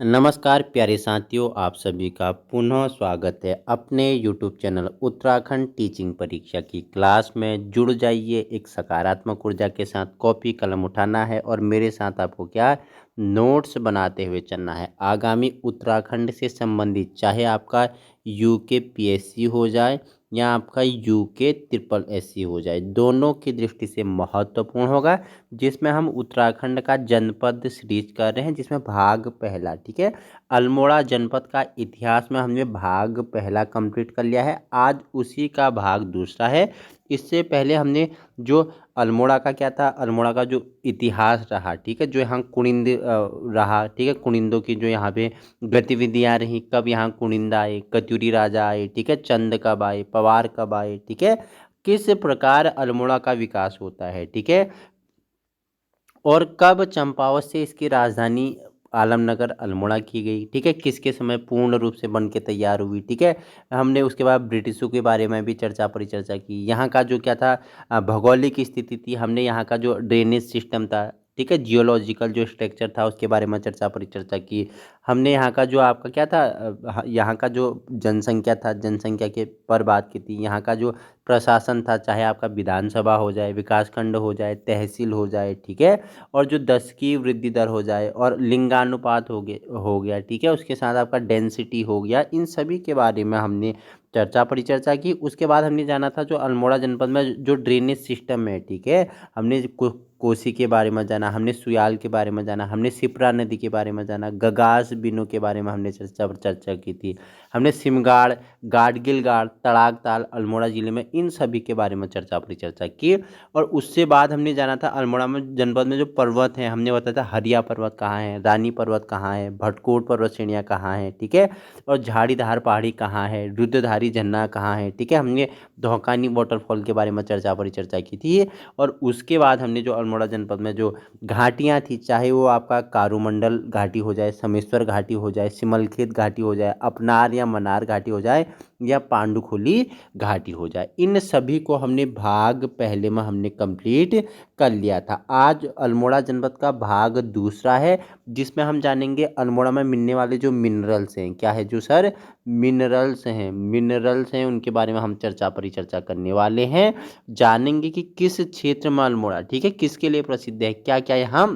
नमस्कार प्यारे साथियों, आप सभी का पुनः स्वागत है अपने YouTube चैनल उत्तराखंड टीचिंग परीक्षा की क्लास में। जुड़ जाइए एक सकारात्मक ऊर्जा के साथ। कॉपी कलम उठाना है और मेरे साथ आपको क्या नोट्स बनाते हुए चलना है। आगामी उत्तराखंड से संबंधित, चाहे आपका यूके पीएससी हो जाए या आपका यूके ट्रिपल एससी हो जाए, दोनों की दृष्टि से महत्वपूर्ण होगा। जिसमें हम उत्तराखंड का जनपद सीरीज कर रहे हैं, जिसमें भाग पहला, ठीक है, अल्मोड़ा जनपद का इतिहास में हमने भाग पहला कंप्लीट कर लिया है। आज उसी का भाग दूसरा है। इससे पहले हमने जो अल्मोड़ा का क्या था, अल्मोड़ा का जो इतिहास रहा, ठीक है, जो यहाँ कुनिंद रहा, ठीक है, कुनिंदों की जो यहाँ पे गतिविधियाँ रही, कब यहाँ कुनिंदा आए, कत्यूरी राजा आए, ठीक है, चंद कब आए, पवार कब आए, ठीक है, किस प्रकार अल्मोड़ा का विकास होता है, ठीक है, और कब चंपावत से इसकी राजधानी आलमनगर अल्मोड़ा की गई, ठीक है, किसके समय पूर्ण रूप से बन के तैयार हुई, ठीक है। हमने उसके बाद ब्रिटिशों के बारे में भी परिचर्चा की। यहाँ का जो क्या था, भौगोलिक स्थिति थी, हमने यहाँ का जो ड्रेनेज सिस्टम था, ठीक है, जियोलॉजिकल जो स्ट्रक्चर था, उसके बारे में परिचर्चा की। हमने यहाँ का जो आपका क्या था, यहाँ का जो जनसंख्या था, जनसंख्या के पर बात की थी। यहाँ का जो प्रशासन था, चाहे आपका विधानसभा हो जाए, विकासखंड हो जाए, तहसील हो जाए, ठीक है, और जो 10 की वृद्धि दर हो जाए, और लिंगानुपात हो गया, ठीक है, उसके साथ आपका डेंसिटी हो गया, इन सभी के बारे में हमने परिचर्चा की। उसके बाद हमने जाना था जो अल्मोड़ा जनपद में जो ड्रेनेज सिस्टम है, ठीक है, हमने कोसी के बारे में जाना, हमने सुयाल के बारे में जाना, हमने सिप्रा नदी के बारे में जाना, गगास बिनो के बारे में हमने चर्चा की थी। हमने सिमगाड़, गाडगिल गाड़, तड़ाक ताल अल्मोड़ा जिले में, इन सभी के बारे में परिचर्चा की। और उससे बाद हमने जाना था अल्मोड़ा में जनपद में जो पर्वत हैं, हमने बताया था हरिया पर्वत कहाँ है, रानी पर्वत कहाँ है, भटकोट पर्वत श्रेणियाँ कहाँ है, ठीक है, और झाड़ीधार पहाड़ी कहाँ है, रुद्रधारी झरना कहाँ है, ठीक है। हमने धौकानी वाटरफॉल के बारे में परिचर्चा की थी। और उसके बाद हमने जो अल्मोड़ा जनपद में जो घाटियाँ थी, चाहे वो आपका कारूमंडल घाटी हो जाए, समेश्वर घाटी हो जाए, सिमलखेत घाटी हो जाए, अपनार या मनार घाटी हो जाए, या पांडुखोली घाटी हो जाए, इन सभी को हमने भाग पहले में हमने कंप्लीट कर लिया था। आज अल्मोड़ा जनपद का भाग दूसरा है, जिसमें हम जानेंगे अल्मोड़ा में मिलने वाले जो मिनरल्स हैं, क्या है जो सर, मिनरल्स हैं, उनके बारे में हम परिचर्चा करने वाले हैं। जानेंगे कि किस क्षेत्र में अल्मोड़ा, ठीक है, किसके लिए प्रसिद्ध है, क्या क्या यहाँ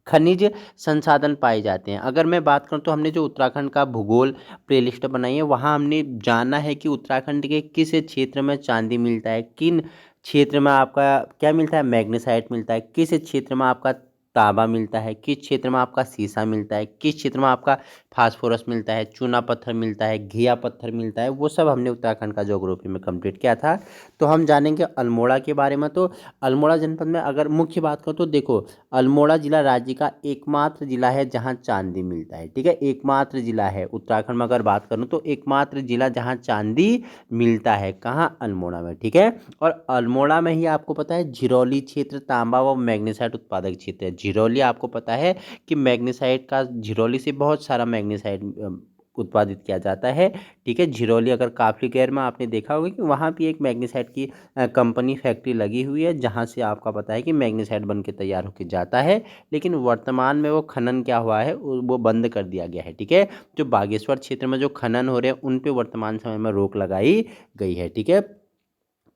खनिज संसाधन पाए जाते हैं। अगर मैं बात करूं तो हमने जो उत्तराखंड का भूगोल प्लेलिस्ट बनाई है, वहां हमने जाना है कि उत्तराखंड के किस क्षेत्र में चांदी मिलता है, किन क्षेत्र में आपका क्या मिलता है, मैग्नीसाइट मिलता है, किस क्षेत्र में आपका तांबा मिलता है, किस क्षेत्र में आपका सीसा मिलता है, किस क्षेत्र में आपका फास्फोरस मिलता है, चूना पत्थर मिलता है, घिया पत्थर मिलता है, वो सब हमने उत्तराखंड का ज्योग्राफी में कंप्लीट किया था। तो हम जानेंगे अल्मोड़ा के बारे में। तो अल्मोड़ा जनपद में अगर मुख्य बात करूँ तो देखो, अल्मोड़ा जिला राज्य का एकमात्र जिला है जहां चांदी मिलता है, ठीक है, एकमात्र जिला है उत्तराखंड में। अगर बात करूं तो एकमात्र जिला जहां चांदी मिलता है, कहां, अल्मोड़ा में, ठीक है। और अल्मोड़ा में ही आपको पता है झिरौली क्षेत्र तांबा व मैग्नीसाइट उत्पादक क्षेत्र है। झिरौली आपको पता है कि मैग्नीसाइट का, झिरौली से बहुत सारा मैग्नीसाइट उत्पादित किया जाता है, ठीक है। झिरौली अगर काफ़ी गैर में आपने देखा होगा कि वहाँ भी एक मैग्नीसाइट की कंपनी फैक्ट्री लगी हुई है, जहाँ से आपका पता है कि मैग्नीसाइट बन के तैयार होकर जाता है। लेकिन वर्तमान में वो खनन क्या हुआ है, वो बंद कर दिया गया है, ठीक है। जो बागेश्वर क्षेत्र में जो खनन हो रहे हैं, उन पे वर्तमान समय में रोक लगाई गई है, ठीक है।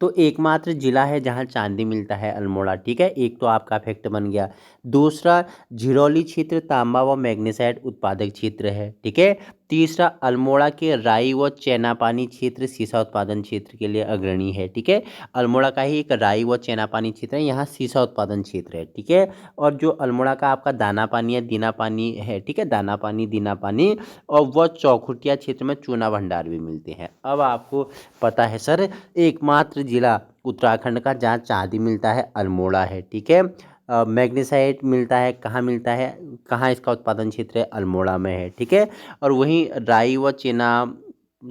तो एकमात्र जिला है जहां चांदी मिलता है, अल्मोड़ा, ठीक है, एक तो आपका फैक्ट बन गया। दूसरा, झिरौली क्षेत्र तांबा व मैग्नीसाइट उत्पादक क्षेत्र है, ठीक है। तीसरा, अल्मोड़ा के राई व चेनापानी क्षेत्र सीसा उत्पादन क्षेत्र के लिए अग्रणी है, ठीक है। अल्मोड़ा का ही एक राई व चेनापानी क्षेत्र है, यहाँ सीसा उत्पादन क्षेत्र है, ठीक है। और जो अल्मोड़ा का आपका दाना पानी या दीना पानी है, ठीक है, दाना पानी दीना पानी, और वह चौखुटिया क्षेत्र में चूना भंडार भी मिलते हैं। अब आपको पता है सर, एकमात्र जिला उत्तराखंड का जहाँ चांदी मिलता है अल्मोड़ा है, ठीक है। मैग्नीसाइट मिलता है, कहाँ मिलता है, कहाँ इसका उत्पादन क्षेत्र है, अल्मोड़ा में है, ठीक है। और वहीं राई व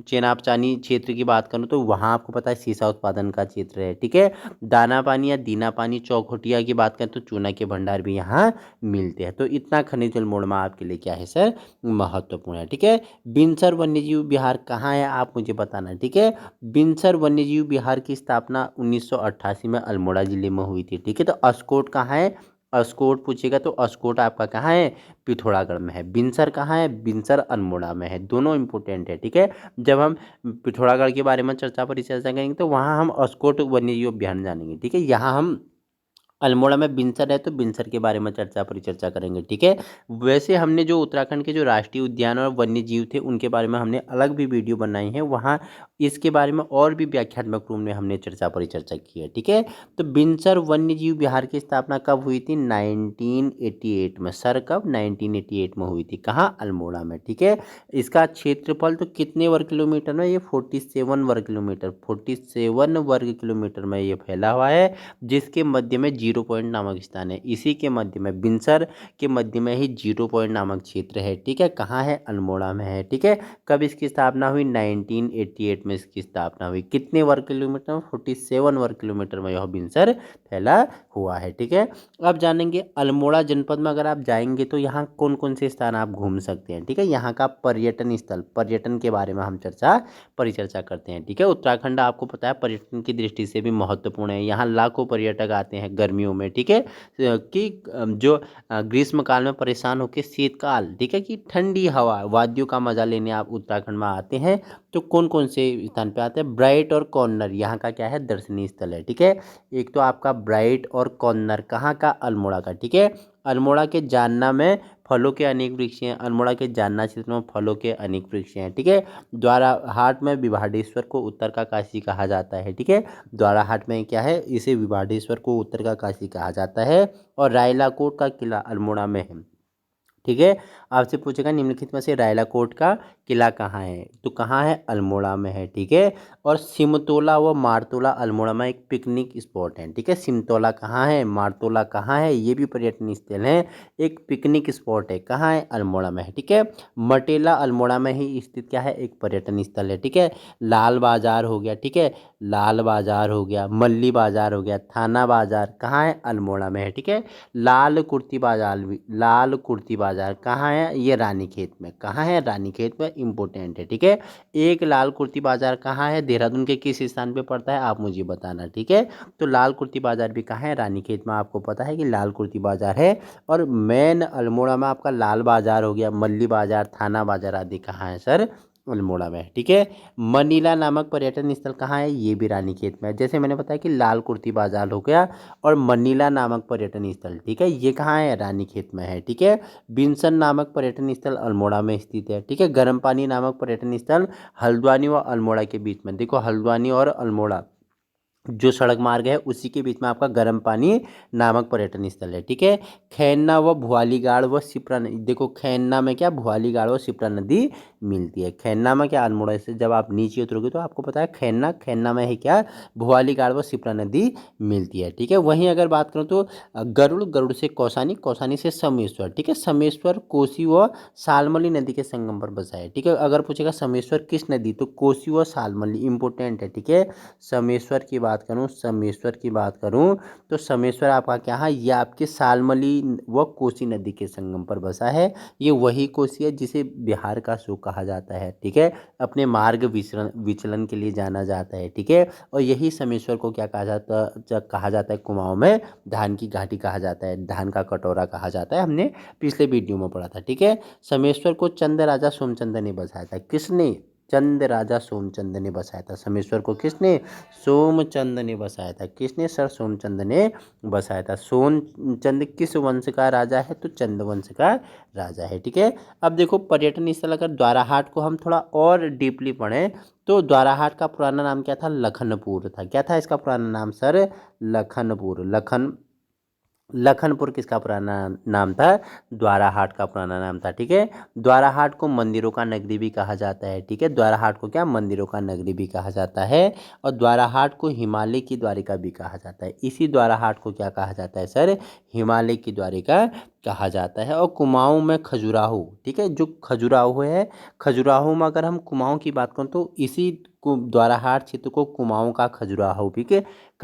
चेनापचानी क्षेत्र की बात करूँ तो वहाँ आपको पता है सीसा उत्पादन का क्षेत्र है, ठीक है। दाना पानी या दीना पानी चौखुटिया की बात करें तो चूना के भंडार भी यहाँ मिलते हैं। तो इतना खनिज अल्मोड़ा में आपके लिए क्या है सर, महत्वपूर्ण है, ठीक है। बिनसर वन्यजीव विहार कहाँ है, आप मुझे बताना, ठीक है। बिनसर वन्यजीव विहार की स्थापना 1988 में अल्मोड़ा जिले में हुई थी, ठीक है। तो अस्कोट कहाँ है, अस्कोट पूछेगा तो अस्कोट आपका कहाँ है, पिथौरागढ़ में है। बिनसर कहाँ है, बिनसर अल्मोड़ा में है। दोनों इंपॉर्टेंट है, ठीक है। जब हम पिथौरागढ़ के बारे में परिचर्चा करेंगे तो वहाँ हम अस्कोट वन्यजीव अभ्यारण्य जानेंगे, ठीक है। यहाँ हम अल्मोड़ा में बिनसर है तो बिनसर के बारे में परिचर्चा करेंगे, ठीक है। वैसे हमने जो उत्तराखंड के जो राष्ट्रीय उद्यान और वन्य जीव थे उनके बारे में हमने अलग भी वीडियो बनाई है, वहाँ इसके बारे में और भी व्याख्यात्मक रूप में हमने परिचर्चा की है, ठीक है। तो बिनसर वन्य जीव विहार की स्थापना कब हुई थी, 1988 में। सर कब, 1988 में हुई थी। कहाँ, अल्मोड़ा में, ठीक है। इसका क्षेत्रफल तो कितने वर्ग किलोमीटर में, ये 47 वर्ग किलोमीटर, 47 वर्ग किलोमीटर में ये फैला हुआ है, जिसके मध्य में जीरो पॉइंट नामक स्थान है। इसी के मध्य में, बिनसर के मध्य में ही जीरो पॉइंट नामक क्षेत्र है, ठीक है। कहाँ है, अल्मोड़ा में है, ठीक है। कब इसकी स्थापना हुई, 1988 में इसकी स्थापना हुई। कितने वर्ग किलोमीटर में, 47 वर्ग किलोमीटर में यह बिनसर फैला हुआ है, ठीक है। अब जानेंगे अल्मोड़ा जनपद में अगर आप जाएंगे तो यहाँ कौन कौन से स्थान आप घूम सकते हैं, ठीक है। यहाँ का पर्यटन स्थल, पर्यटन के बारे में हम परिचर्चा करते हैं, ठीक है। उत्तराखंड आपको पता है पर्यटन की दृष्टि से भी महत्वपूर्ण है। यहाँ लाखों पर्यटक आते हैं गर्मियों में, ठीक है। कि जो ग्रीष्म काल में परेशान होकर शीतकाल, ठीक है, कि ठंडी हवा वादियों का मजा लेने आप उत्तराखंड में आते हैं तो कौन कौन से स्थान पे आते हैं, ब्राइट और कॉर्नर यहाँ का क्या है, दर्शनीय स्थल है, ठीक है। एक तो आपका ब्राइट और कॉर्नर कहाँ का, अल्मोड़ा का, ठीक है। अल्मोड़ा के जालना में फलों के अनेक वृक्ष हैं, अल्मोड़ा के जालना क्षेत्र में फलों के अनेक वृक्ष हैं, ठीक है। द्वाराहाट में विभाडेश्वर को उत्तर का काशी कहा जाता है, ठीक है। द्वाराहाट में क्या है, इसे विभाडेश्वर को उत्तर का काशी कहा जाता है। और रायलाकोट का किला अल्मोड़ा में है, ठीक है। आपसे पूछेगा निम्नलिखित में से रायलाकोट का किला कहाँ है, तो कहाँ है, अल्मोड़ा में है, ठीक है। और सिमतोला व मारतोला अल्मोड़ा में एक पिकनिक स्पॉट है, ठीक है। सिमतोला कहाँ है, मारतोला कहाँ है, ये भी पर्यटन स्थल है, एक पिकनिक स्पॉट है, कहाँ है, अल्मोड़ा में है, ठीक है। मटेला अल्मोड़ा में ही स्थित क्या है, एक पर्यटन स्थल है, ठीक है। लाल बाजार हो गया, ठीक है, लाल बाजार हो गया, मल्ली बाजार हो गया, थाना बाजार कहाँ है, अल्मोड़ा में है, ठीक है। लाल कुर्ती बाजार भी, लाल कुर्ती बाजार कहाँ है, ये रानीखेत में, कहाँ है, रानीखेत में, इंपॉर्टेंट है, ठीक है। एक लाल कुर्ती बाजार कहाँ है, देहरादून के किस स्थान पे पड़ता है, आप मुझे बताना, ठीक है। तो लाल कुर्ती बाजार भी कहाँ है, रानीखेत में, आपको पता है कि लाल कुर्ती बाजार है। और मेन अल्मोड़ा में आपका लाल बाजार हो गया, मल्ली बाजार, थाना बाजार आदि कहाँ है सर, अल्मोड़ा में है, ठीक है। मनीला नामक पर्यटन स्थल कहाँ है, ये भी रानीखेत में है। जैसे मैंने बताया कि लाल कुर्ती बाजार हो गया और मनीला नामक पर्यटन स्थल, ठीक है, ये कहाँ है, रानीखेत में है, ठीक है। बिनसन नामक पर्यटन स्थल अल्मोड़ा में स्थित है, ठीक है। गर्म पानी नामक पर्यटन स्थल हल्द्वानी व अल्मोड़ा के बीच में, देखो हल्द्वानी और अल्मोड़ा जो सड़क मार्ग है उसी के बीच में आपका गर्म पानी नामक पर्यटन स्थल है, ठीक है। खैन्ना व भुआलीगाड़ व सिप्रा नदी, देखो खैन्ना में क्या, भुआलीगाड़ व सिप्रा नदी मिलती है। खैन्ना में क्या, अल्मोड़ा से जब आप नीचे उतरोगे तो आपको पता है खैन्ना, खैन्ना में है क्या, भुआलीगाड़ व सिप्रा नदी मिलती है, ठीक है। वहीं अगर बात करूँ तो गरुड़, गरुड़ से कौसानी, कौसानी से समेश्वर, ठीक है। समेश्वर कोसी व सालमली नदी के संगम पर बसा है, ठीक है। अगर पूछेगा समेश्वर किस नदी, तो कोसी व सालमली इंपॉर्टेंट है, ठीक है। समेश्वर की बात करूं, समेश्वर की बात करूं तो समेश्वर आपका क्या है, ये आपके सालमली व कोसी नदी के संगम पर बसा है। ये वही कोसी है जिसे बिहार का शोक कहा जाता है, ठीक है। अपने मार्ग विचलन विचलन के लिए जाना जाता है, ठीक है। और यही समेश्वर को क्या कहा जाता है, कुमाऊं में धान की घाटी कहा जाता है, धान का कटोरा कहा जाता है, हमने पिछले वीडियो में पढ़ा था, ठीक है। समेश्वर को चंद राजा सोमचंद ने बसाया था, किसने, चंद राजा सोमचंद ने बसाया था। समेश्वर को किसने, सोमचंद ने बसाया था, किसने सर, सोमचंद ने बसाया था। सोमचंद किस वंश का राजा है, तो चंद वंश का राजा है, ठीक है। अब देखो पर्यटन स्थल अगर द्वाराहाट को हम थोड़ा और डीपली पढ़ें तो द्वाराहाट का पुराना नाम क्या था, लखनपुर था। क्या था इसका पुराना नाम सर, लखनपुर, लखनपुर किसका पुराना नाम था, द्वाराहाट का पुराना नाम था, ठीक है। द्वाराहाट को मंदिरों का नगरी भी कहा जाता है, ठीक है। द्वाराहाट को क्या, मंदिरों का नगरी भी कहा जाता है। और द्वाराहाट को हिमालय की द्वारिका भी कहा जाता है। इसी द्वाराहाट को क्या कहा जाता है सर, हिमालय की द्वारिका कहा जाता है। और कुमाऊं में खजुराहो, ठीक है, जो खजुराहो है, खजुराहो में अगर हम कुमाऊं की बात करें तो इसी द्वाराहाट क्षेत्र को कुमाऊं का खजुराहो भी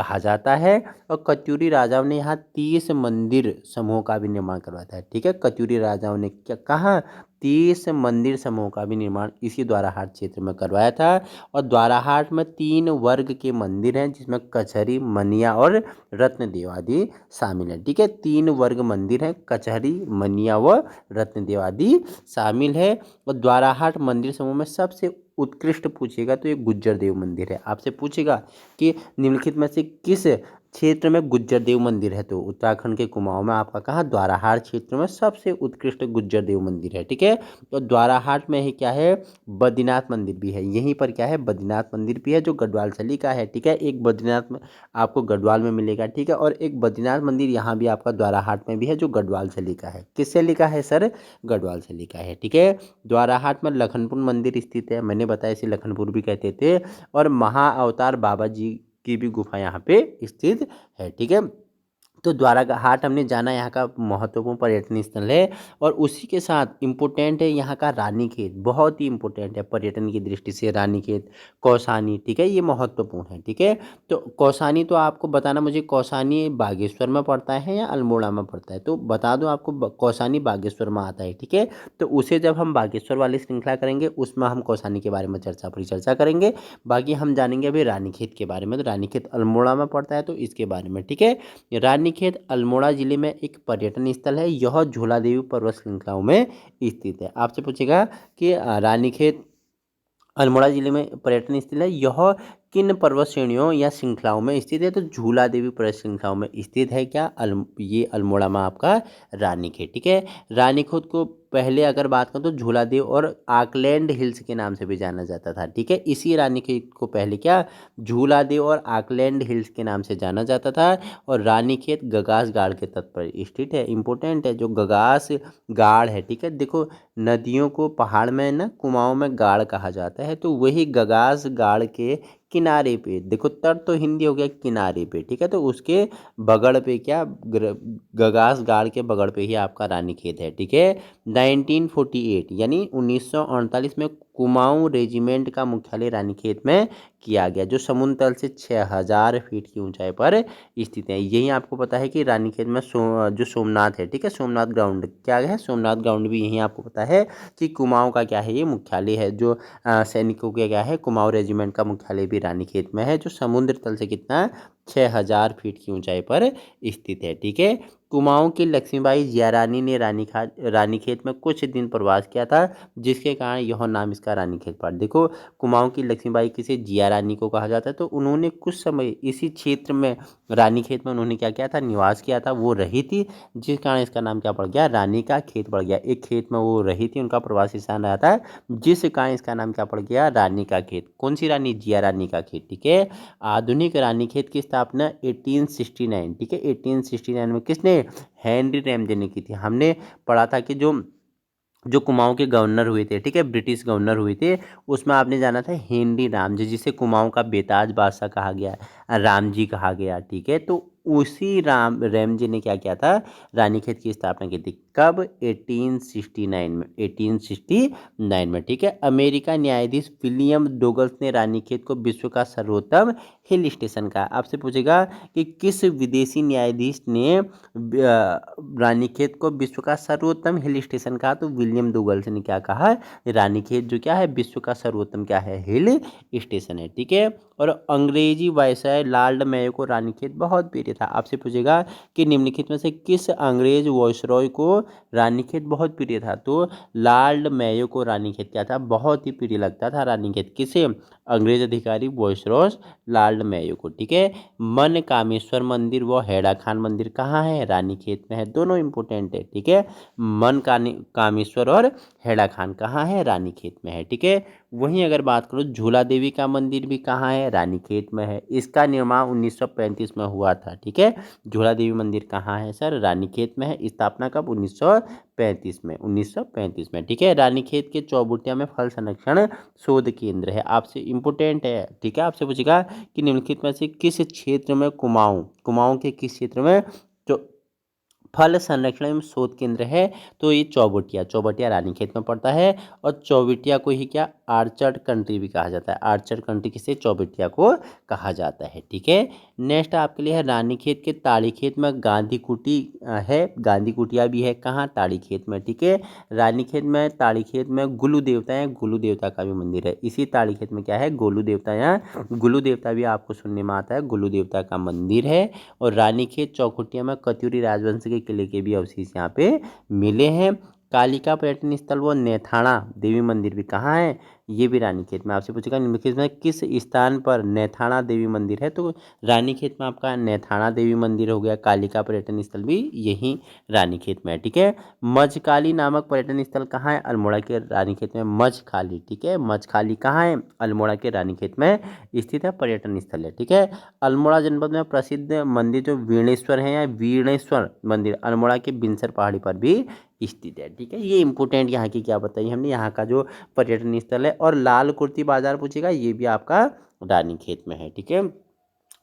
कहा जाता है। और कत्यूरी राजाओं ने यहाँ 30 मंदिर समूहों का भी निर्माण करवाया था। ठीक है, कत्यूरी राजाओं ने क्या कहा, 30 मंदिर समूहों का भी निर्माण इसी द्वाराहाट क्षेत्र में करवाया था। और द्वाराहाट में 3 वर्ग के मंदिर हैं, जिसमें कचहरी, मनिया और रत्नदेव आदि शामिल हैं। ठीक है, 3 वर्ग मंदिर हैं, कचहरी, मनिया व रत्नदेव आदि शामिल है। और द्वाराहाट मंदिर समूह में सबसे उत्कृष्ट पूछेगा तो ये गुज्जर देव मंदिर है। आपसे पूछेगा कि निम्नलिखित में से किस क्षेत्र में गुज्जर देव मंदिर है, तो उत्तराखंड के कुमाऊं में आपका कहा द्वाराहाट क्षेत्र में सबसे उत्कृष्ट गुज्जर देव मंदिर है। ठीक है, तो द्वाराहाट में ही क्या है, बद्रीनाथ मंदिर भी है। यहीं पर क्या है, बद्रीनाथ मंदिर भी है जो गढ़वाल शैली का है। ठीक है, एक बद्रीनाथ में आपको गढ़वाल में मिलेगा। ठीक है, और एक बद्रीनाथ मंदिर यहाँ भी आपका द्वाराहाट में भी है जो गढ़वाल शैली का है। किस शैली का है सर, गढ़वाल शैली का है। ठीक है, द्वाराहाट में लखनपुर मंदिर स्थित है, मैंने बताया इसे लखनपुर भी कहते थे। और महाअवतार बाबा जी की भी गुफा यहाँ पे स्थित है। ठीक है, तो द्वाराहाट हमने जाना, यहाँ का महत्वपूर्ण पर्यटन स्थल है। और उसी के साथ इम्पोर्टेंट है यहाँ का रानीखेत, बहुत ही इम्पोर्टेंट है पर्यटन की दृष्टि से। रानीखेत, कौसानी, ठीक है, ये महत्वपूर्ण है। ठीक है, तो कौसानी तो आपको बताना मुझे, कौसानी बागेश्वर में पड़ता है या अल्मोड़ा में पड़ता है, तो बता दो आपको, कौसानी बागेश्वर में आता है। ठीक है, तो उसे जब हम बागेश्वर वाली श्रृंखला करेंगे उसमें हम कौसानी के बारे में परिचर्चा करेंगे। बाकी हम जानेंगे अभी रानीखेत के बारे में। तो रानीखेत अल्मोड़ा में पड़ता है तो इसके बारे में। ठीक है, रानीखेत अल्मोड़ा जिले में एक पर्यटन स्थल है, यह झूला देवी पर्वत श्रृंखलाओं में स्थित है। आपसे पूछेगा कि रानीखेत अल्मोड़ा जिले में पर्यटन स्थल है, यह किन पर्वत श्रेणियों या श्रृंखलाओं में स्थित है, तो झूला देवी पर्वत श्रृंखलाओं में स्थित है। क्या ये अल्मोड़ा में आपका रानीखेत। ठीक है, रानीखेत को पहले अगर बात करें तो झूला देव और आकलैंड हिल्स के नाम से भी जाना जाता था। ठीक है, इसी रानीखेत को पहले क्या, झूला देव और आकलैंड हिल्स के नाम से जाना जाता था। और रानीखेत गगास गाड़ के तट पर स्थित है। इंपॉर्टेंट है जो गगास गाड़ है। ठीक है, देखो नदियों को पहाड़ में ना कुमाऊं में गाड़ कहा जाता है, तो वही गगास गाड़ के किनारे पे, देखो तट तो हिंदी हो गया किनारे पे। ठीक है, तो उसके बगड़ पे क्या, गगास गाड़ के बगड़ पे ही आपका रानीखेत है। ठीक है, 1948 यानी 1948 में कुमाऊं रेजिमेंट का मुख्यालय रानीखेत में किया गया, जो समुद्र तल से 6000 फीट की ऊंचाई पर स्थित है। यही आपको पता है कि रानीखेत में जो सोमनाथ है, ठीक है, सोमनाथ ग्राउंड क्या है, सोमनाथ ग्राउंड भी यहीं आपको पता है कि कुमाऊं का क्या है, ये मुख्यालय है। जो सैनिकों के क्या है, कुमाऊं रेजिमेंट का मुख्यालय भी रानीखेत में है, जो समुद्र तल से कितना 6000 फीट की ऊंचाई पर स्थित है। ठीक है, कुमाऊं की लक्ष्मीबाई जियारानी ने रानीखेत में कुछ दिन प्रवास किया था, जिसके कारण यह नाम इसका रानीखेत पड़ा। देखो कुमाऊं की लक्ष्मीबाई किसे, जियारानी को कहा जाता है, तो उन्होंने कुछ समय इसी क्षेत्र में रानीखेत में उन्होंने क्या किया था, निवास किया था, वो रही थी, जिस कारण इसका नाम क्या पड़ गया, रानी का खेत पड़ गया। एक खेत में वो रही थी, उनका प्रवासी स्थान रहा था, जिस कारण इसका नाम क्या पड़ गया, रानी का खेत। कौन सी रानी, जियारानी का खेत। ठीक है, आधुनिक रानीखेत की स्थापना 1869, ठीक है, 1869 में किसने, हेनरी रैमजे ने की थी। हमने पढ़ा था कि जो जो कुमाऊं के गवर्नर हुए थे, ठीक है, ब्रिटिश गवर्नर हुए थे, उसमें आपने जाना था हेनरी रामजे, जिसे कुमाऊं का बेताज बादशाह कहा गया, रामजी कहा गया। ठीक है, तो उसी रैमजे ने क्या किया था, रानीखेत की स्थापना की थी। कब, 1869 में, 1869 में। ठीक है, अमेरिका न्यायाधीश विलियम डोगल्स ने रानीखेत को विश्व का सर्वोत्तम हिल स्टेशन कहा। आपसे पूछेगा कि किस विदेशी न्यायाधीश ने रानीखेत को विश्व का सर्वोत्तम हिल स्टेशन कहा, तो विलियम डोगल्स ने क्या कहा, रानीखेत जो क्या है, विश्व का सर्वोत्तम क्या है, हिल स्टेशन है। ठीक है, और अंग्रेजी वायसराय लॉर्ड मेयो को रानीखेत बहुत प्रिय था। आपसे पूछेगा कि निम्नलिखित में से किस अंग्रेज वायसरॉय को रानीखेत बहुत प्रिय था, तो लॉर्ड मेयो को रानीखेत क्या था, बहुत ही प्रिय लगता था रानीखेत। किसे, अंग्रेज अधिकारी वायसरॉय लॉर्ड मेयो को। ठीक है, मन कामेश्वर मंदिर व हेड़ा खान मंदिर कहाँ है, रानीखेत में है, दोनों इंपोर्टेंट है। ठीक है, मन कामेश्वर और हेड़ा खान कहाँ है, रानीखेत में है। ठीक है, वहीं अगर बात करो झूला देवी का मंदिर भी कहाँ है, रानीखेत में है। इसका निर्माण 1935 में हुआ था। ठीक है, झूला देवी मंदिर कहाँ है सर, रानीखेत में है। स्थापना कब, 1935 में, 1935 में। ठीक है, रानीखेत के चौबुटिया में फल संरक्षण शोध केंद्र है। आपसे इंपोर्टेंट है। ठीक है, आपसे पूछेगा कि निम्नलिखित में से किस क्षेत्र में कुमाऊं के किस क्षेत्र में जो फल संरक्षण एवं शोध केंद्र है तो ये चौबटिया, चौबटिया रानीखेत में पड़ता है। और चौबटिया को ही क्या आर्चर्ड कंट्री भी कहा जाता है, आर्चर्ड कंट्री किसे चौबटिया को कहा जाता है। ठीक है, नेक्स्ट आपके लिए है रानीखेत के ताड़ीखेत में गांधी कुटी है, गांधी कुटिया भी है कहाँ ताड़ीखेत में। ठीक है, रानीखेत में ताड़ीखेत में गुलू देवता है, गुलू देवता का भी मंदिर है। इसी ताड़ीखेत में क्या है गोलू देवता, यहाँ गुलू देवता भी आपको सुनने में आता है, गुलू देवता का मंदिर है। और रानीखेत चौखुटिया में कत्यूरी राजवंश के किले के भी अवशेष यहाँ पे मिले हैं। कालिका पर्यटन स्थल व नेथाणा देवी मंदिर भी कहाँ है, ये भी रानीखेत में। आपसे पूछेगा निम्नलिखित में किस स्थान पर नेथाणा देवी मंदिर है, तो रानीखेत में आपका नेथाणा देवी मंदिर हो गया। कालिका पर्यटन स्थल भी यही रानीखेत में है। ठीक है, मझखाली नामक पर्यटन स्थल कहाँ है, अल्मोड़ा के रानीखेत में मझखाली। ठीक है, मझखाली कहाँ है, अल्मोड़ा के रानीखेत में स्थित है, पर्यटन स्थल है। ठीक है, अल्मोड़ा जनपद में प्रसिद्ध मंदिर जो वीणेश्वर है या वीणेश्वर मंदिर अल्मोड़ा के बिनसर पहाड़ी पर भी स्थित है। ठीक है, ये इंपॉर्टेंट यहाँ की क्या बताई हमने, यहाँ का जो पर्यटन स्थल है। और लाल कुर्ती बाजार पूछेगा, ये भी आपका रानीखेत में है। ठीक है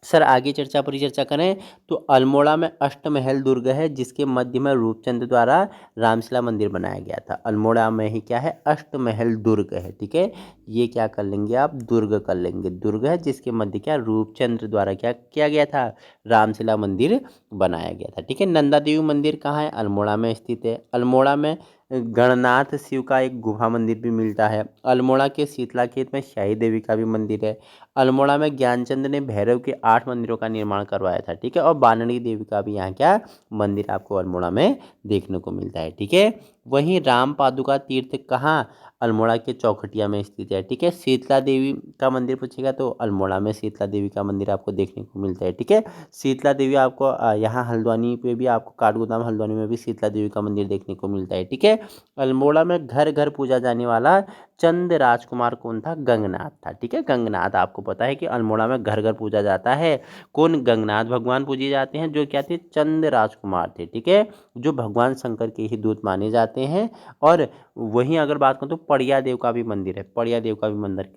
सर, आगे चर्चा परिचर्चा करें तो अल्मोड़ा में अष्टमहल दुर्ग है जिसके मध्य में रूपचंद द्वारा रामशिला मंदिर बनाया गया था। अल्मोड़ा में ही क्या है अष्टमहल दुर्ग है। ठीक है, ये क्या कर लेंगे आप दुर्ग कर लेंगे, दुर्ग है जिसके मध्य क्या रूपचंद्र द्वारा क्या किया गया था रामशिला मंदिर बनाया गया था। ठीक है, नंदा देवी मंदिर कहाँ है, अल्मोड़ा में स्थित है। अल्मोड़ा में गणनाथ शिव का एक गुफा मंदिर भी मिलता है। अल्मोड़ा के शीतलाखेत में शाही देवी का भी मंदिर है। अल्मोड़ा में ज्ञानचंद ने भैरव के 8 मंदिरों का निर्माण करवाया था। ठीक है, और बानड़ी देवी का भी यहाँ क्या मंदिर आपको अल्मोड़ा में देखने को मिलता है। ठीक है, वहीं राम पादुका तीर्थ कहाँ, अल्मोड़ा के चौखटिया में स्थित है। ठीक है, शीतला देवी का मंदिर पूछेगा तो अल्मोड़ा में शीतला देवी का मंदिर आपको देखने को मिलता है। ठीक है, शीतला देवी आपको यहाँ हल्द्वानी पे भी आपको काठगोदाम हल्द्वानी में भी शीतला देवी का मंदिर देखने को मिलता है। ठीक है, अल्मोड़ा में घर घर पूजा जाने वाला चंद राजकुमार कौन था, गंगनाथ था। ठीक है, गंगनाथ आपको पता है कि अल्मोड़ा में घर घर पूजा जाता है, कौन गंगनाथ भगवान पूजे जाते हैं जो क्या थे चंद राजकुमार थे। ठीक है, जो भगवान शंकर के ही दूत माने जाते हैं। और वहीं अगर बात करूँ तो पड़िया देव का भी मंदिर है, पड़िया देव का भी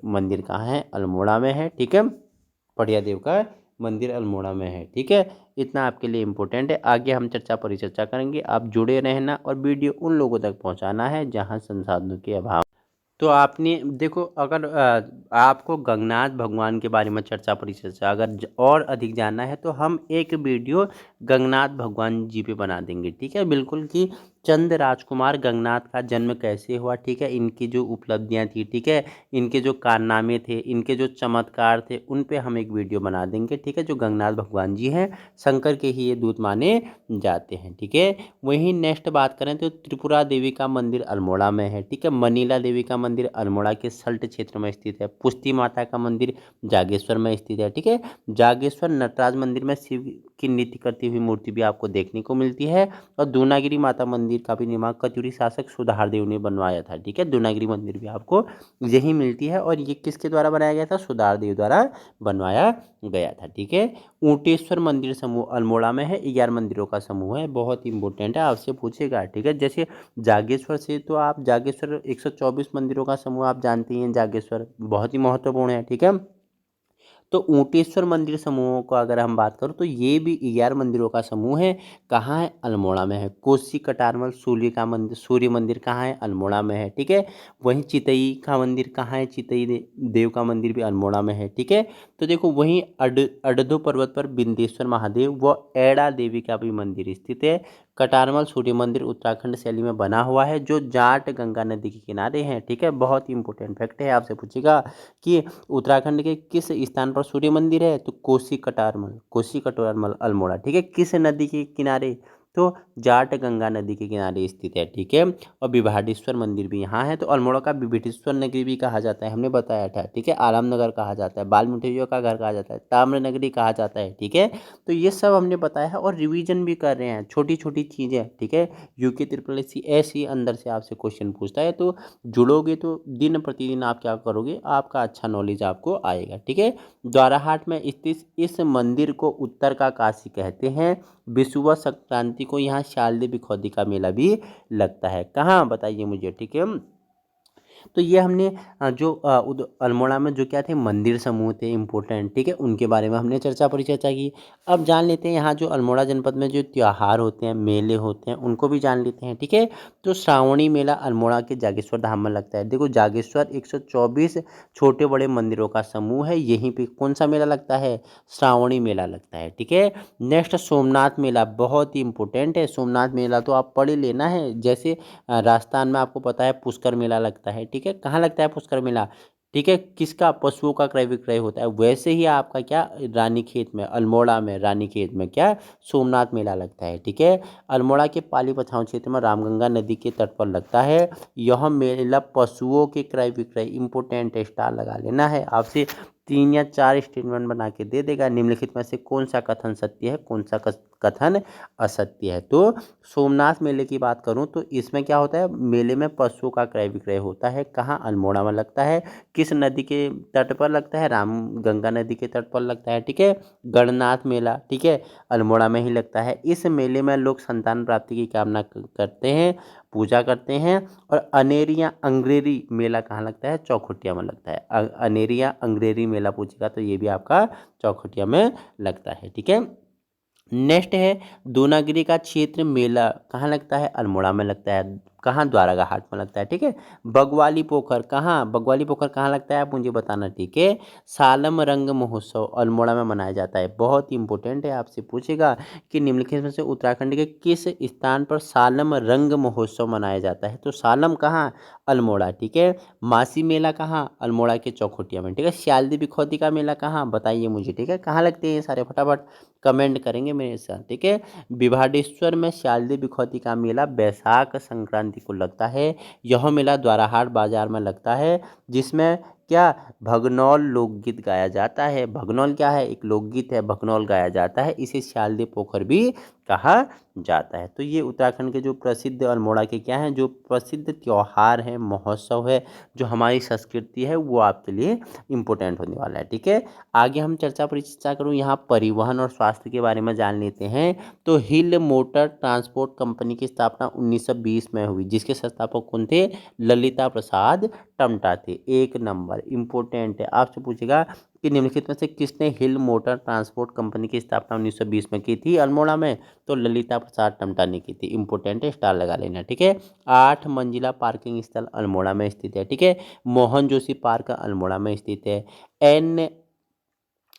मंदिर कहाँ है अल्मोड़ा में है। ठीक है, पड़िया देव का मंदिर अल्मोड़ा में है। ठीक है, इतना आपके लिए इम्पोर्टेंट है। आगे हम चर्चा परिचर्चा करेंगे, आप जुड़े रहना और वीडियो उन लोगों तक पहुंचाना है जहां संसाधनों के अभाव। तो आपने देखो अगर आपको गंगनाथ भगवान के बारे में चर्चा परिचर्चा अगर और अधिक जानना है तो हम एक वीडियो गंगनाथ भगवान जी पे बना देंगे। ठीक है, बिल्कुल कि चंद राजकुमार गंगनाथ का जन्म कैसे हुआ। ठीक है, इनकी जो उपलब्धियां थी, ठीक है, इनके जो कारनामे थे, इनके जो चमत्कार थे, उन पे हम एक वीडियो बना देंगे। ठीक है, जो गंगनाथ भगवान जी हैं शंकर के ही ये दूत माने जाते हैं। ठीक है, वहीं नेक्स्ट बात करें तो त्रिपुरा देवी का मंदिर अल्मोड़ा में है। ठीक है, मनीला देवी का मंदिर अल्मोड़ा के सल्ट क्षेत्र में स्थित है। पुष्टि माता का मंदिर जागेश्वर में स्थित है। ठीक है, जागेश्वर नटराज मंदिर में शिव की नृत्य करती हुई मूर्ति भी आपको देखने को मिलती है। और दूनागिरी माता मंदिर का भी निर्माण कत्यूरी शासक सुधारदेव ने बनवाया था। ठीक है, दूनागिरी मंदिर भी आपको यही मिलती है और ये किसके द्वारा बनाया गया था सुधारदेव द्वारा बनवाया गया था। ठीक है, ऊंटेश्वर मंदिर समूह अल्मोड़ा में है, 11 मंदिरों का समूह है, बहुत इंपॉर्टेंट है, आपसे पूछेगा। ठीक है, जैसे जागेश्वर से तो आप जागेश्वर 124 मंदिरों का समूह आप जानते हैं, जागेश्वर बहुत ही महत्वपूर्ण है। ठीक है, तो ऊंटेश्वर मंदिर समूहों को अगर हम बात करूं तो ये भी 11 मंदिरों का समूह है। कहाँ है अल्मोड़ा में है। कोसी कटारमल सूर्य मंदिर कहाँ है अल्मोड़ा में है। ठीक है, वहीं चितई का मंदिर कहाँ है, चितई देव का मंदिर भी अल्मोड़ा में है। ठीक है, तो देखो वहीं अडधो पर्वत पर बिंदेश्वर महादेव व एड़ा देवी का भी मंदिर स्थित है। कटारमल सूर्य मंदिर उत्तराखंड शैली में बना हुआ है जो जाट गंगा नदी के किनारे है। ठीक है, बहुत ही इंपॉर्टेंट फैक्ट है, आपसे पूछेगा कि उत्तराखंड के किस स्थान पर सूर्य मंदिर है, तो कोसी कटारमल अल्मोड़ा। ठीक है, किस नदी के किनारे, तो जाट गंगा नदी के किनारे स्थित है। ठीक है, और विभाटेश्वर मंदिर भी यहाँ है। तो अल्मोड़ा का विभाटेश्वर नगरी भी कहा जाता है, हमने बताया था। ठीक है, आराम नगर कहा जाता है, बाल मिठाइयों का घर कहा जाता है, ताम्र नगरी कहा जाता है। ठीक है, तो ये सब हमने बताया है और रिवीजन भी कर रहे हैं छोटी छोटी चीज़ें। ठीक है, यूके ट्रिपल एससी ऐसे ही अंदर से आपसे क्वेश्चन पूछता है, तो जुड़ोगे तो दिन प्रतिदिन आप क्या करोगे, आपका अच्छा नॉलेज आपको आएगा। ठीक है, द्वाराहाट में स्थित इस मंदिर को उत्तर का काशी कहते हैं। विषुवत संक्रांति को यहाँ शारदीय बिखौती का मेला भी लगता है। कहाँ बताइए मुझे। ठीक है, तो ये हमने जो अल्मोड़ा में जो क्या थे मंदिर समूह थे इम्पोर्टेंट, ठीक है, उनके बारे में हमने परिचर्चा की। अब जान लेते हैं यहाँ जो अल्मोड़ा जनपद में जो त्योहार होते हैं, मेले होते हैं, उनको भी जान लेते हैं, ठीक है। तो श्रावणी मेला अल्मोड़ा के जागेश्वर धाम में लगता है। देखो जागेश्वर 124 छोटे बड़े मंदिरों का समूह है, यहीं पे कौन सा मेला लगता है, श्रावणी मेला लगता है, ठीक है। नेक्स्ट सोमनाथ मेला बहुत ही इंपॉर्टेंट है। सोमनाथ मेला तो आप पढ़ ही लेना है। जैसे राजस्थान में आपको पता है पुष्कर मेला लगता है, ठीक है। कहाँ लगता है पुष्कर मेला, ठीक है, किसका, पशुओं का क्रय विक्रय होता है। वैसे ही आपका क्या, रानीखेत में, अल्मोड़ा में रानीखेत में क्या, सोमनाथ मेला लगता है, ठीक है। अल्मोड़ा के पाली पछाऊ क्षेत्र में रामगंगा नदी के तट पर लगता है। यह मेला पशुओं के क्रय विक्रय, इंपोर्टेंट स्टार लगा लेना है आपसे। 3 या 4 स्टेटमेंट बना के दे देगा, निम्नलिखित में से कौन सा कथन सत्य है, कौन सा कथन असत्य है। तो सोमनाथ मेले की बात करूं तो इसमें क्या होता है, मेले में पशुओं का क्रय विक्रय होता है। कहाँ, अल्मोड़ा में लगता है। किस नदी के तट पर लगता है, राम गंगा नदी के तट पर लगता है, ठीक है। गणनाथ मेला, ठीक है, अल्मोड़ा में ही लगता है। इस मेले में लोग संतान प्राप्ति की कामना करते हैं, पूजा करते हैं। और अनेरिया अंग्रेरी मेला कहाँ लगता है, चौखुटिया में लगता है। अनेरिया अंग्रेरी मेला पूछेगा तो ये भी आपका चौखुटिया में लगता है, ठीक है। नेक्स्ट है दूनागिरी का क्षेत्र मेला कहाँ लगता है, अल्मोड़ा में लगता है। कहाँ, द्वारका हाट में लगता है, ठीक है। बगवाली पोखर कहाँ, बगवाली पोखर कहाँ लगता है, आप मुझे बताना, ठीक है। सालम रंग महोत्सव अल्मोड़ा में मनाया जाता है। बहुत ही इंपॉर्टेंट है, आपसे पूछेगा कि निम्नलिखित में से उत्तराखंड के किस स्थान पर सालम रंग महोत्सव मनाया जाता है। तो सालम कहाँ, अल्मोड़ा, ठीक है। मासी मेला कहाँ, अल्मोड़ा के चौखुटिया में, ठीक है। श्यालदी बिखौती का मेला कहाँ, बताइए मुझे, ठीक है। कहाँ लगते हैं ये सारे, फटाफट कमेंट करेंगे मेरे साथ, ठीक है। विभाडेश्वर में श्यालदी बिखौती का मेला बैसाख संक्रांति को लगता है। यह मेला द्वाराहाट बाजार में लगता है, जिसमें क्या, भगनौल लोकगीत गाया जाता है। भगनौल क्या है, एक लोकगीत है, भगनौल गाया जाता है। इसे श्यालदी पोखर भी कहा जाता है। तो ये उत्तराखंड के जो प्रसिद्ध अल्मोड़ा के क्या हैं, जो प्रसिद्ध त्योहार हैं, महोत्सव है, जो हमारी संस्कृति है, वो आपके लिए इम्पोर्टेंट होने वाला है, ठीक है। आगे हम परिचर्चा करूँ यहाँ परिवहन और स्वास्थ्य के बारे में जान लेते हैं। तो हिल मोटर ट्रांसपोर्ट कंपनी की स्थापना 1920 में हुई, जिसके संस्थापक कौन थे, ललिता प्रसाद टमटा थे। 1 नंबर इंपॉर्टेंट है, आपसे पूछेगा कि निम्नलिखित में से किसने हिल मोटर ट्रांसपोर्ट कंपनी की स्थापना 1920 में की थी अल्मोड़ा में, तो ललिता प्रसाद टमटा ने की थी। इंपॉर्टेंट है, स्टार लगा लेना, ठीक है। 8 मंजिला पार्किंग स्थल अल्मोड़ा में स्थित है, ठीक है। मोहन जोशी पार्क अल्मोड़ा में स्थित है। एन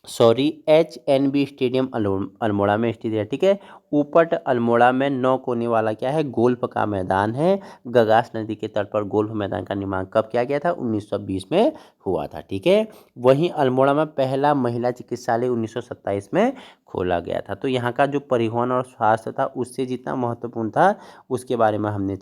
HNB स्टेडियम अल्मोड़ा में स्थित है, ठीक है। ऊपट अल्मोड़ा में 9 कोने वाला क्या है, गोल्फ का मैदान है। गगास नदी के तट पर गोल्फ मैदान का निर्माण कब किया गया था, 1920 में हुआ था, ठीक है। वहीं अल्मोड़ा में पहला महिला चिकित्सालय 1927 में खोला गया था। तो यहाँ का जो परिवहन और स्वास्थ्य था, उससे जितना महत्वपूर्ण था उसके बारे में हमने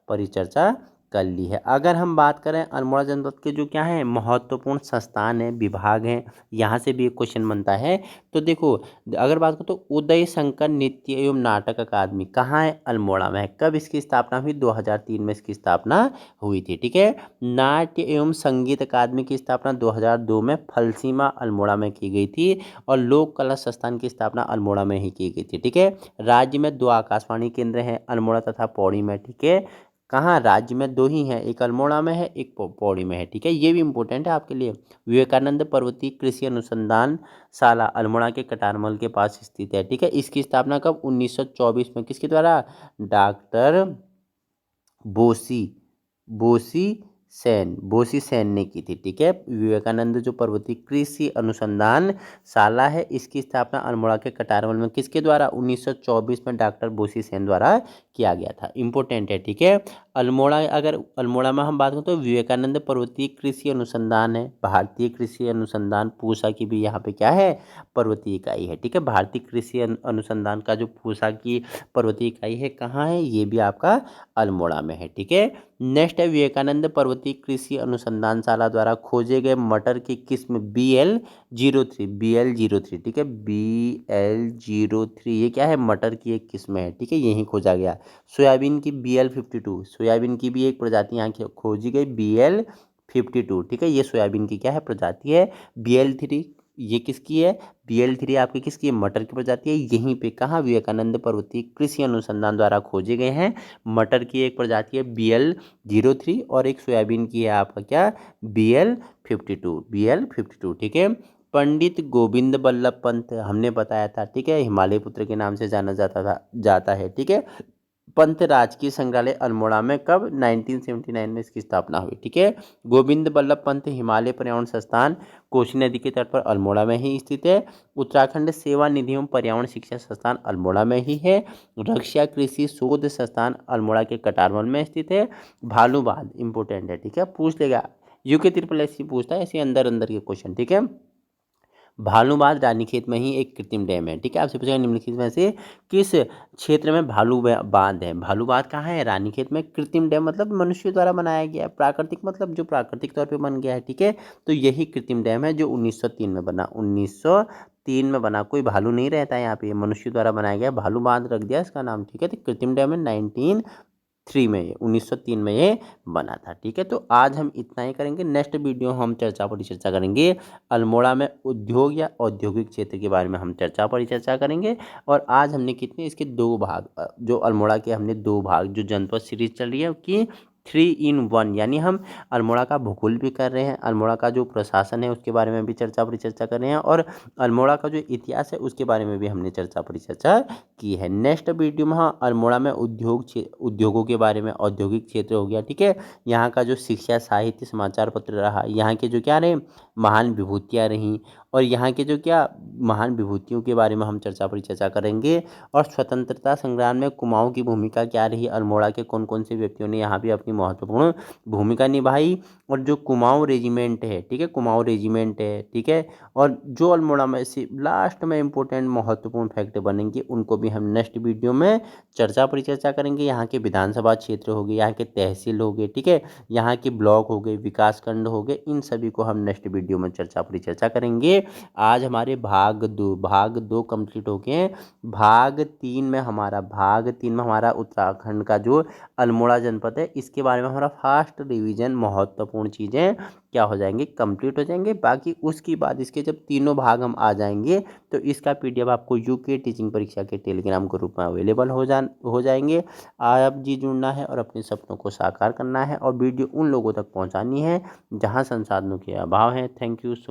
परिचर्चा कर ली है। अगर हम बात करें अल्मोड़ा जनपद के जो क्या है महत्वपूर्ण संस्थान है, विभाग हैं, यहाँ से भी एक क्वेश्चन बनता है। तो देखो, अगर बात करें तो उदय शंकर नृत्य एवं नाटक अकादमी कहाँ है, अल्मोड़ा में है। कब इसकी स्थापना हुई, 2003 में इसकी स्थापना हुई थी, ठीक है। नाट्य एवं संगीत अकादमी की स्थापना 2002 में फलसीमा अल्मोड़ा में की गई थी। और लोक कला संस्थान की स्थापना अल्मोड़ा में ही की गई थी, ठीक है। राज्य में 2 आकाशवाणी केंद्र हैं, अल्मोड़ा तथा पौड़ी में, ठीक है। कहाँ, राज्य में 2 ही हैं, एक अल्मोड़ा में है, एक पौड़ी में है, ठीक है। ये भी इंपॉर्टेंट है आपके लिए। विवेकानंद पर्वतीय कृषि अनुसंधान शाला अल्मोड़ा के कटारमल के पास स्थित है, ठीक है। इसकी स्थापना कब, 1924 में, किसके द्वारा, डॉक्टर बोसी बोसी बोसी सेन ने की थी, ठीक है। विवेकानंद जो पर्वतीय कृषि अनुसंधान शाला है, इसकी स्थापना अल्मोड़ा के कटारमल में किसके द्वारा, 1924 में डॉक्टर बोसी सेन द्वारा किया गया था। इंपॉर्टेंट है, ठीक है। अगर अल्मोड़ा में हम बात करें तो विवेकानंद पर्वतीय कृषि अनुसंधान है, भारतीय कृषि अनुसंधान पूसा की भी यहाँ पे क्या है, पर्वतीय इकाई है, ठीक है। भारतीय कृषि अनुसंधान का जो पूसा की पर्वतीय इकाई है कहाँ है, ये भी आपका अल्मोड़ा में है, ठीक है। नेक्स्ट है विवेकानंद पर्वतीय कृषि अनुसंधानशाला द्वारा खोजे गए मटर की किस्म BL03, ठीक है। BL03 ये क्या है, मटर की एक किस्म है, ठीक है, यही खोजा गया। सोयाबीन की BL52, सोयाबीन की भी एक प्रजाति यहाँ खोजी गई BL52, ठीक है। ये सोयाबीन की क्या है, प्रजाति है। BL3 ये किसकी है, BL3 आपकी किसकी है, मटर की प्रजाति है। यहीं पे कहाँ, विवेकानंद पर्वतीय कृषि अनुसंधान द्वारा खोजे गए हैं। मटर की एक प्रजाति है BL03 और एक सोयाबीन की है आपका क्या, BL52। ठीक है। पंडित गोविंद बल्लभ पंत हमने बताया था, ठीक है, हिमालय पुत्र के नाम से जाता है। ठीक है। पंत राजकीय संग्रहालय अल्मोड़ा में कब, 1979 में इसकी स्थापना हुई। ठीक है। गोविंद बल्लभ पंत हिमालय पर्यावरण संस्थान कोसी नदी के तट पर अल्मोड़ा में ही स्थित है। उत्तराखंड सेवा निधि एवं पर्यावरण शिक्षा संस्थान अल्मोड़ा में ही है। रक्षा कृषि शोध संस्थान अल्मोड़ा के कटारवन में स्थित है। भालूबाद इंपोर्टेंट है, ठीक है, पूछ लेगा, यूके ट्रिपल एस पूछता है ऐसे अंदर अंदर के क्वेश्चन। ठीक है। भालूबाद रानीखेत में ही एक कृत्रिम डैम है। ठीक है। आपसे पूछेगा निम्नलिखित में से किस क्षेत्र में बांध है। भालूबाद कहाँ है, रानीखेत में। कृत्रिम डैम मतलब मनुष्य द्वारा बनाया गया है। प्राकृतिक मतलब जो प्राकृतिक तौर पे बन गया है। ठीक है। तो यही कृत्रिम डैम है जो 1903 में बना, 1903 में बना। कोई भालू नहीं रहता है यहाँ पे, मनुष्य द्वारा बनाया गया, भालू बांध रख दिया इसका नाम। ठीक है। तो कृत्रिम डैम है 1903 में ये बना था। ठीक है। तो आज हम इतना ही करेंगे। नेक्स्ट वीडियो हम चर्चा करेंगे अल्मोड़ा में उद्योग या औद्योगिक क्षेत्र के बारे में हम चर्चा करेंगे। और आज हमने कितने इसके दो भाग, जो अल्मोड़ा के हमने दो भाग, जो जनपद सीरीज चल रही है कि 3 in 1, यानी हम अल्मोड़ा का भूगोल भी कर रहे हैं, अल्मोड़ा का जो प्रशासन है उसके बारे में भी चर्चा कर रहे हैं, और अल्मोड़ा का जो इतिहास है उसके बारे में भी हमने चर्चा की है। नेक्स्ट वीडियो में हाँ अल्मोड़ा में उद्योगों के बारे में, औद्योगिक क्षेत्र हो गया। ठीक है। यहाँ का जो शिक्षा, साहित्य, समाचार पत्र रहा, यहाँ के जो क्या रहे महान विभूतियाँ रहीं, और यहाँ के जो क्या महान विभूतियों के बारे में हम चर्चा करेंगे। और स्वतंत्रता संग्राम में कुमाऊं की भूमिका क्या रही, अल्मोड़ा के कौन कौन से व्यक्तियों ने यहाँ भी अपनी महत्वपूर्ण भूमिका निभाई। और जो कुमाऊं रेजिमेंट है, ठीक है, कुमाऊं रेजिमेंट है, ठीक है, और जो अल्मोड़ा में से लास्ट में इंपॉर्टेंट महत्वपूर्ण फैक्ट बनेंगे उनको भी हम नेक्स्ट वीडियो में चर्चा करेंगे। यहाँ के विधानसभा क्षेत्र हो गए, यहाँ के तहसील हो गए, ठीक है, यहाँ के ब्लॉक हो गए, विकास खंड हो गए, इन सभी को हम नेक्स्ट वीडियो में चर्चा करेंगे। आज हमारे भाग 2 कंप्लीट हो गए हैं। भाग 3 में हमारा उत्तराखंड का जो अल्मोड़ा जनपद है इसके बारे में हमारा फास्ट रिवीजन, महत्वपूर्ण चीज़ें क्या हो जाएंगे, कंप्लीट हो जाएंगे। बाकी उसके बाद इसके जब तीनों भाग हम आ जाएंगे तो इसका PDF आपको यूके टीचिंग परीक्षा के टेलीग्राम ग्रुप में अवेलेबल हो जाएंगे। आप जी जुड़ना है और अपने सपनों को साकार करना है, और वीडियो उन लोगों तक पहुंचानी है जहां संसाधनों के अभाव है। Thank you so